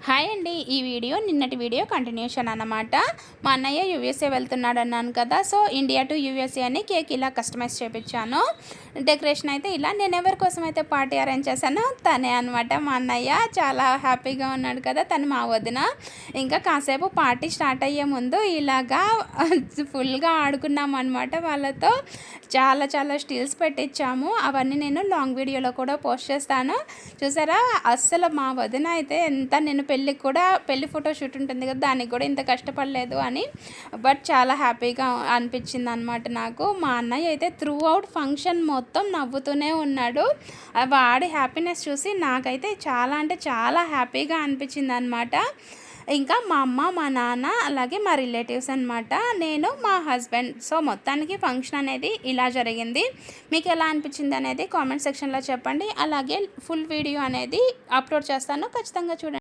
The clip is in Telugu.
హాయ్ అండి. ఈ వీడియో నిన్నటి వీడియో కంటిన్యూషన్ అన్నమాట. మా అన్నయ్య యూఎస్ఏ వెళ్తున్నాడు అన్నాను కదా. సో ఇండియా టు యూఎస్ఏ అని కేక్ ఇలా కస్టమైజ్ చేపించాను. డెకరేషన్ అయితే ఇలా నేను ఎవరి కోసం అయితే పార్టీ అరేంజ్ చేశానో తనే అనమాట మా అన్నయ్య. చాలా హ్యాపీగా ఉన్నాడు కదా తను, మా వదిన. ఇంకా కాసేపు పార్టీ స్టార్ట్ అయ్యే ముందు ఇలాగా ఫుల్గా ఆడుకున్నాం అనమాట వాళ్ళతో. చాలా చాలా స్టిల్స్ పెట్టించాము. అవన్నీ నేను లాంగ్ వీడియోలో కూడా పోస్ట్ చేస్తాను. చూసారా అస్సలు మా వదిన అయితే ఎంత, నేను పెళ్ళికి కూడా పెళ్ళి ఫోటో షూట్ ఉంటుంది కదా దానికి కూడా ఇంత కష్టపడలేదు అని. బట్ చాలా హ్యాపీగా అనిపించింది అనమాట నాకు. మా అన్నయ్య అయితే త్రూ అవుట్ ఫంక్షన్ మొత్తం నవ్వుతూనే ఉన్నాడు. వాడి హ్యాపీనెస్ చూసి నాకైతే చాలా అంటే చాలా హ్యాపీగా అనిపించింది అనమాట. ఇంకా మా అమ్మ, మా నాన్న, అలాగే మా రిలేటివ్స్ అనమాట, నేను, మా హస్బెండ్. సో మొత్తానికి ఫంక్షన్ అనేది ఇలా జరిగింది. మీకు ఎలా అనిపించింది అనేది కామెంట్ సెక్షన్లో చెప్పండి. అలాగే ఫుల్ వీడియో అనేది అప్లోడ్ చేస్తాను, ఖచ్చితంగా చూడండి.